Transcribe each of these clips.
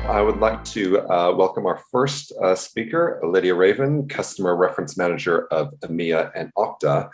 I would like to welcome our first speaker, Lydia Raven, Customer Reference Manager of EMEA and Okta.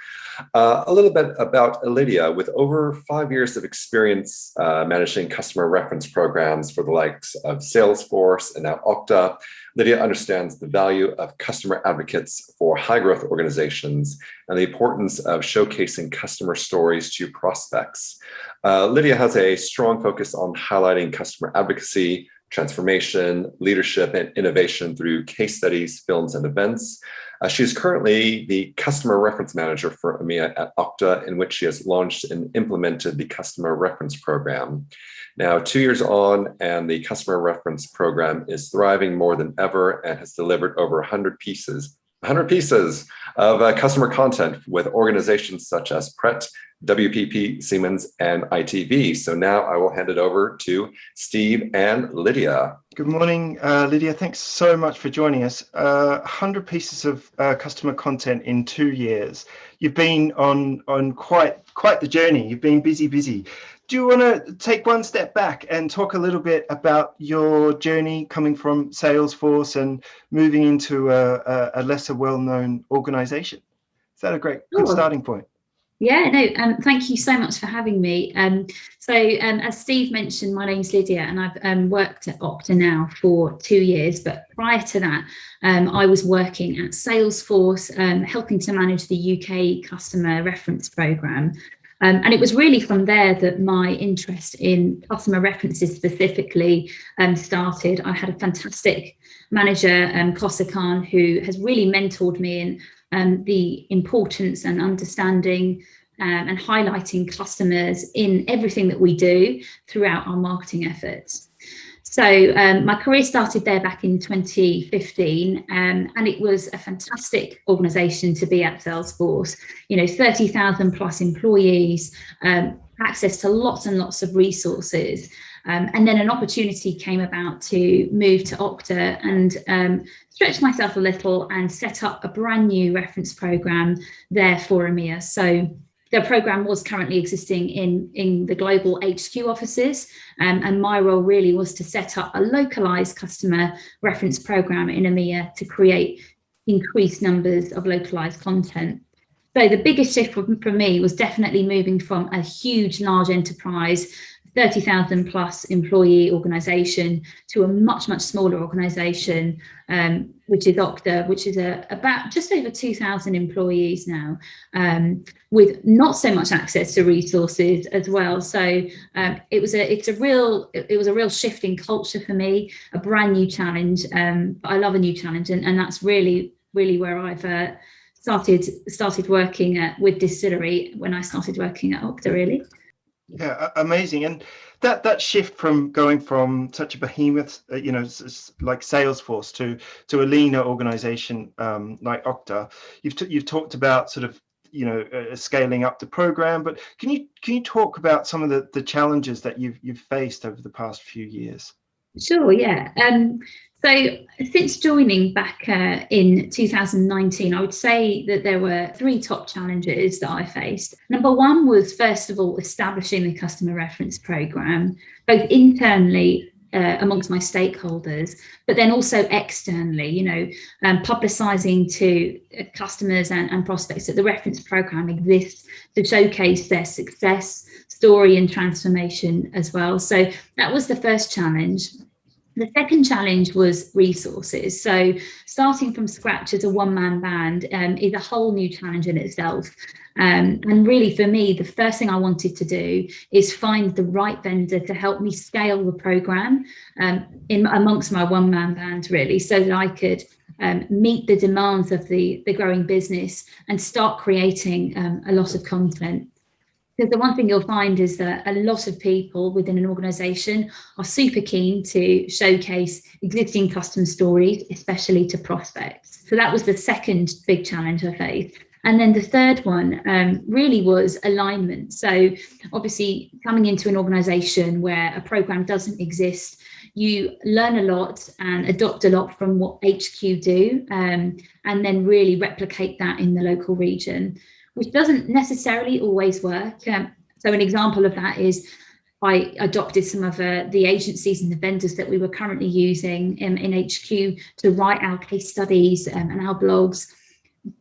A little bit about Lydia. With over 5 years of experience managing customer reference programs for the likes of Salesforce and now Okta, Lydia understands the value of customer advocates for high-growth organizations and the importance of showcasing customer stories to prospects. Lydia has a strong focus on highlighting customer advocacy, transformation, leadership, and innovation through case studies, films, and events. She is currently the Customer Reference Manager for EMEA at Okta, in which she has launched and implemented the Customer Reference Program. Now, 2 years on, and the Customer Reference Program is thriving more than ever and has delivered over 100 pieces of customer content with organizations such as Pret, WPP, Siemens, and ITV. So now I will hand it over to Steve and Lydia. Good morning, Lydia. Thanks so much for joining us. 100 pieces of customer content in 2 years. You've been on quite the journey. You've been busy. Do you want to take one step back and talk a little bit about your journey coming from Salesforce and moving into a lesser well-known organization? Is that a good starting point? Yeah, no, thank you so much for having me. As Steve mentioned, my name's Lydia and I've worked at Okta now for 2 years, but prior to that, I was working at Salesforce, helping to manage the UK Customer Reference Programme. And it was really from there that my interest in customer references specifically started. I had a fantastic manager, Kosa Khan, who has really mentored me in the importance and understanding and highlighting customers in everything that we do throughout our marketing efforts. So my career started there back in 2015, and it was a fantastic organisation to be at Salesforce. 30,000 plus employees, access to lots and lots of resources. And then an opportunity came about to move to Okta and stretch myself a little and set up a brand new reference program there for EMEA. So the program was currently existing in the global HQ offices, and my role really was to set up a localized customer reference program in EMEA to create increased numbers of localized content. So the biggest shift for me was definitely moving from a huge, large enterprise, 30,000 plus employee organization, to a much smaller organization, which is Okta, which is about just over 2,000 employees now, with not so much access to resources as well. So it was a real shift in culture for me, a brand new challenge. But I love a new challenge, and that's really where I've started working with Distillery when I started working at Okta, really. Yeah, amazing. And that shift from going from such a behemoth, like Salesforce to a leaner organization like Okta, you've talked about sort of scaling up the program, but can you talk about some of the challenges that you've faced over the past few years? Sure, yeah. So since joining back in 2019, I would say that there were 3 top challenges that I faced. Number one was, first of all, establishing the customer reference program, both internally amongst my stakeholders, but then also externally, publicising to customers and prospects that the reference program exists to showcase their success story and transformation as well. So that was the first challenge. The second challenge was resources. So starting from scratch as a one-man band is a whole new challenge in itself. And really for me, the first thing I wanted to do is find the right vendor to help me scale the program amongst my one-man band, really, so that I could meet the demands of the growing business and start creating a lot of content. Because the one thing you'll find is that a lot of people within an organisation are super keen to showcase existing customer stories, especially to prospects. So that was the second big challenge I faced. And then the third one really was alignment. So obviously coming into an organisation where a programme doesn't exist, you learn a lot and adopt a lot from what HQ do, and then really replicate that in the local region, which doesn't necessarily always work. So an example of that is I adopted some of the agencies and the vendors that we were currently using in HQ to write our case studies and our blogs.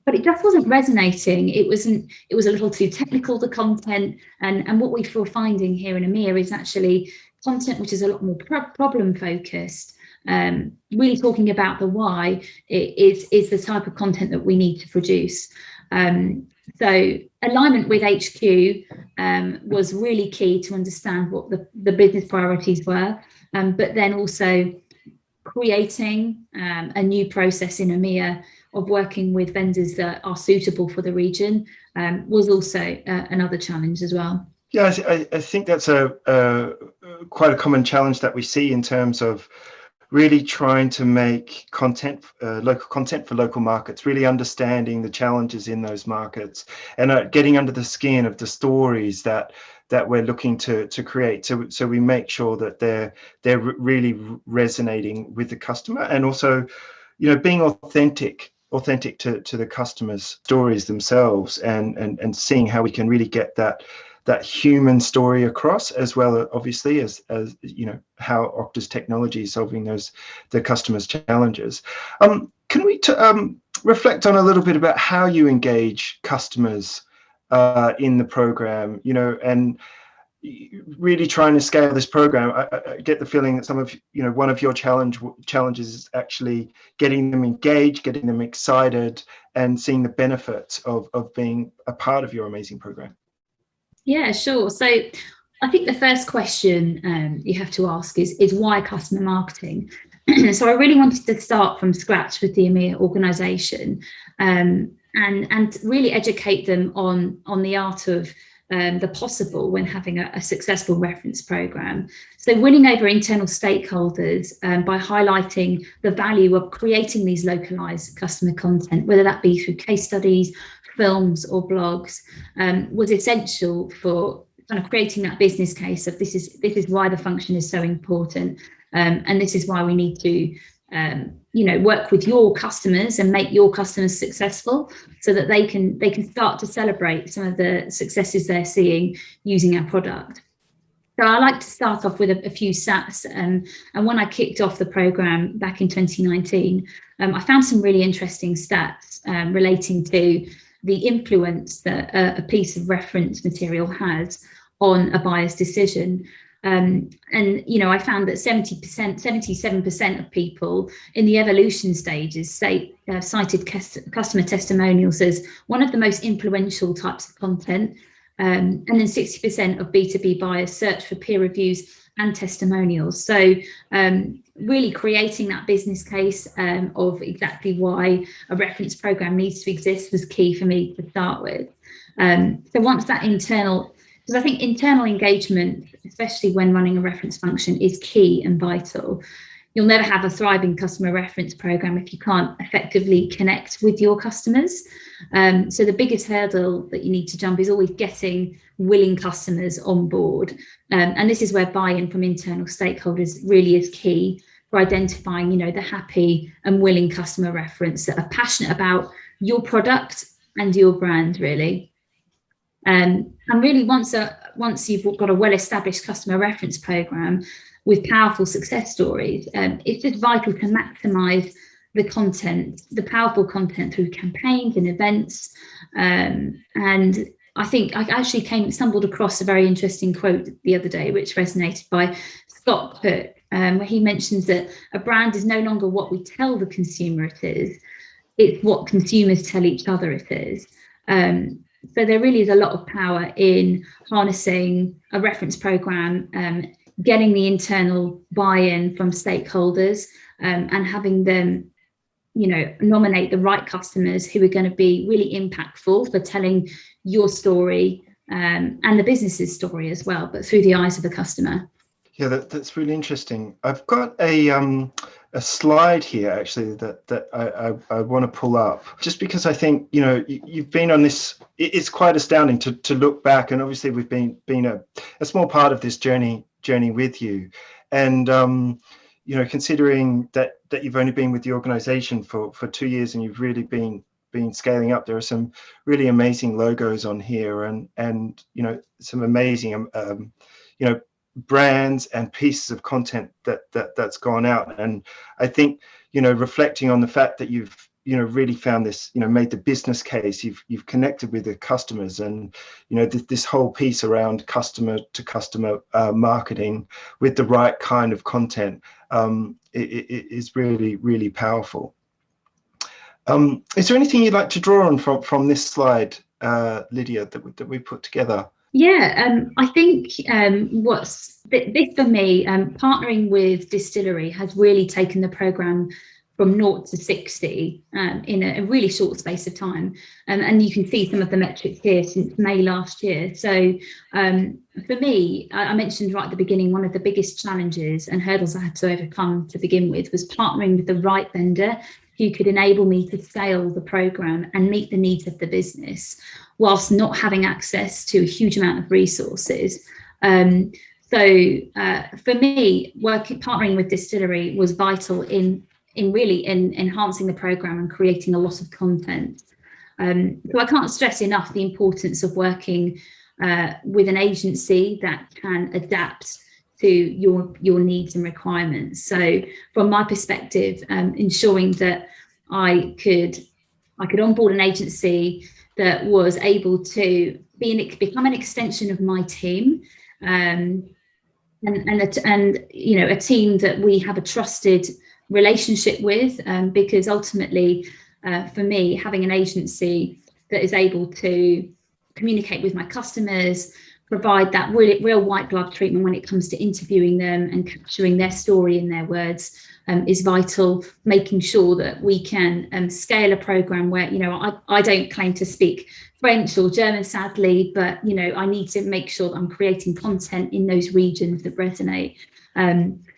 But it just wasn't resonating. It was a little too technical, the content. And what we were finding here in EMEA is actually content which is a lot more problem focused. Really talking about the why is the type of content that we need to produce. So alignment with HQ was really key to understand what the business priorities were, but then also creating a new process in EMEA of working with vendors that are suitable for the region was also another challenge as well. Yeah, I think that's quite a common challenge that we see in terms of really trying to make content, local content for local markets, really understanding the challenges in those markets and getting under the skin of the stories that we're looking to create. So we make sure that they're really resonating with the customer, and also, being authentic to the customer's stories themselves, and seeing how we can really get that human story across, as well, obviously, as how Okta's technology is solving the customer's challenges. Can we reflect on a little bit about how you engage customers in the program, and really trying to scale this program? I get the feeling that some of one of your challenges is actually getting them engaged, getting them excited, and seeing the benefits of being a part of your amazing program. Yeah, sure. So I think the first question you have to ask is why customer marketing? So I really wanted to start from scratch with the EMEA organisation, and really educate them on the art of the possible when having a successful reference program. So winning over internal stakeholders by highlighting the value of creating these localized customer content, whether that be through case studies, films or blogs, was essential for kind of creating that business case of this is why the function is so important, and this is why we need to work with your customers and make your customers successful, so that they can start to celebrate some of the successes they're seeing using our product. So I like to start off with a few stats, and when I kicked off the program back in 2019, I found some really interesting stats relating to the influence that a piece of reference material has on a buyer's decision. And I found that 77% of people in the evolution stages cited customer testimonials as one of the most influential types of content. And then 60% of B2B buyers search for peer reviews and testimonials. So really creating that business case of exactly why a reference program needs to exist was key for me to start with. So once that because I think internal engagement, especially when running a reference function, is key and vital. You'll never have a thriving customer reference program if you can't effectively connect with your customers. So the biggest hurdle that you need to jump is always getting willing customers on board. And this is where buy-in from internal stakeholders really is key for identifying, the happy and willing customer reference that are passionate about your product and your brand, really. And really, once you've got a well-established customer reference program with powerful success stories, it's just vital to maximise the content, the powerful content, through campaigns and events. And I think I actually stumbled across a very interesting quote the other day, which resonated, by Scott Cook, where he mentions that a brand is no longer what we tell the consumer it is, it's what consumers tell each other it is. So there really is a lot of power in harnessing a reference program, getting the internal buy-in from stakeholders, and having them, nominate the right customers who are going to be really impactful for telling your story and the business's story as well, but through the eyes of the customer. Yeah, that's really interesting. I've got a slide here actually that I want to pull up, just because I think you've been on this. It's quite astounding to look back, and obviously we've been a small part of this journey with you, and considering that you've only been with the organisation for 2 years, and you've really been scaling up. There are some really amazing logos on here, and some amazing brands and pieces of content that's gone out. And I think, reflecting on the fact that you've really found this, made the business case, you've connected with the customers, and this whole piece around customer to customer marketing with the right kind of content it is really, really powerful. Is there anything you'd like to draw on from this slide, Lydia, that we put together? Yeah, I think this for me, partnering with Distillery has really taken the programme from 0 to 60 in a really short space of time. And you can see some of the metrics here since May last year. So for me, I mentioned right at the beginning, one of the biggest challenges and hurdles I had to overcome to begin with was partnering with the right vendor who could enable me to scale the programme and meet the needs of the business whilst not having access to a huge amount of resources. So for me, partnering with Distillery was vital in really enhancing the programme and creating a lot of content. So I can't stress enough the importance of working with an agency that can adapt to your needs and requirements. So from my perspective, ensuring that I could onboard an agency that was able to become an extension of my team, and a team that we have a trusted relationship with, because ultimately for me, having an agency that is able to communicate with my customers, provide that real white glove treatment when it comes to interviewing them and capturing their story in their words is vital. Making sure that we can scale a program where, I don't claim to speak French or German, sadly, but I need to make sure that I'm creating content in those regions that resonate.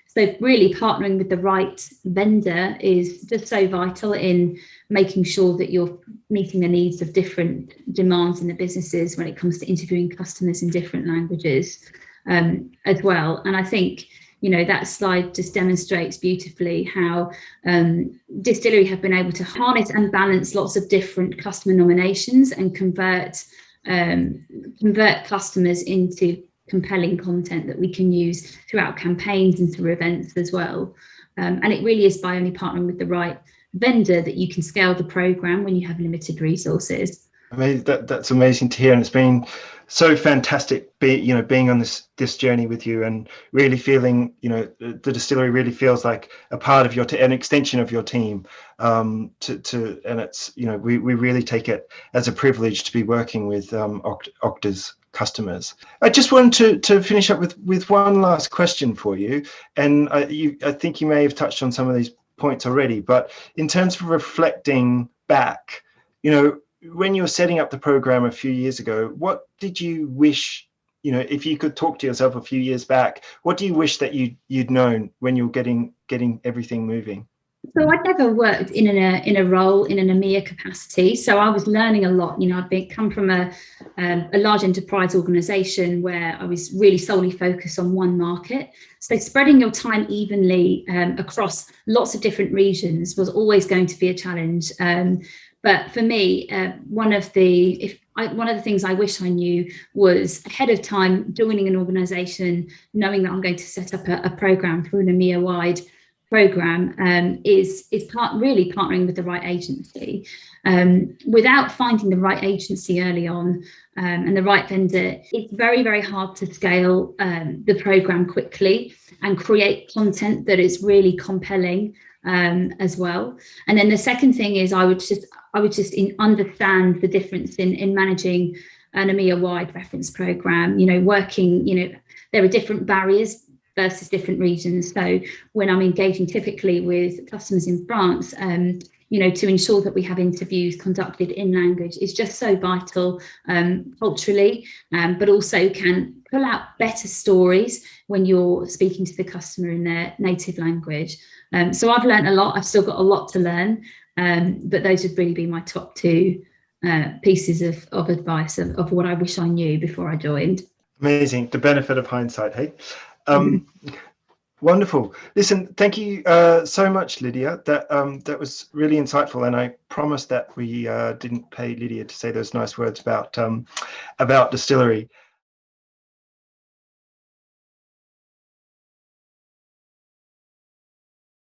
So really partnering with the right vendor is just so vital in making sure that you're meeting the needs of different demands in the businesses when it comes to interviewing customers in different languages as well. And I think, that slide just demonstrates beautifully how Distillery have been able to harness and balance lots of different customer nominations and convert customers into compelling content that we can use throughout campaigns and through events as well. And it really is by only partnering with the right vendor that you can scale the program when you have limited resources. Amazing. That's amazing to hear, and it's been so fantastic being on this journey with you, and really feeling the Distillery really feels like a part of an extension of your team, and it's we really take it as a privilege to be working with Okta's customers. I just wanted to finish up with one last question for you, and I think you may have touched on some of these points already, but in terms of reflecting back, when you were setting up the program a few years ago, what did you wish, if you could talk to yourself a few years back, what do you wish that you'd known when you were getting everything moving? So I'd never worked in a role in an EMEA capacity, so I was learning a lot. I'd come from a large enterprise organisation where I was really solely focused on one market. So spreading your time evenly across lots of different regions was always going to be a challenge. But for me, one of the things I wish I knew was ahead of time joining an organisation, knowing that I'm going to set up a programme through an EMEA-wide programme, is really partnering with the right agency. Without finding the right agency early on and the right vendor, it's very, very hard to scale the programme quickly and create content that is really compelling as well. And then the second thing is I would just understand the difference in managing an EMEA-wide reference programme. There are different barriers versus different regions. So when I'm engaging typically with customers in France, to ensure that we have interviews conducted in language is just so vital culturally, but also can pull out better stories when you're speaking to the customer in their native language. So I've learned a lot. I've still got a lot to learn, but those would really be my top two pieces of advice of what I wish I knew before I joined. Amazing. The benefit of hindsight, hey? Wonderful. Listen, thank you so much, Lydia. That was really insightful, and I promise that we didn't pay Lydia to say those nice words about Distillery.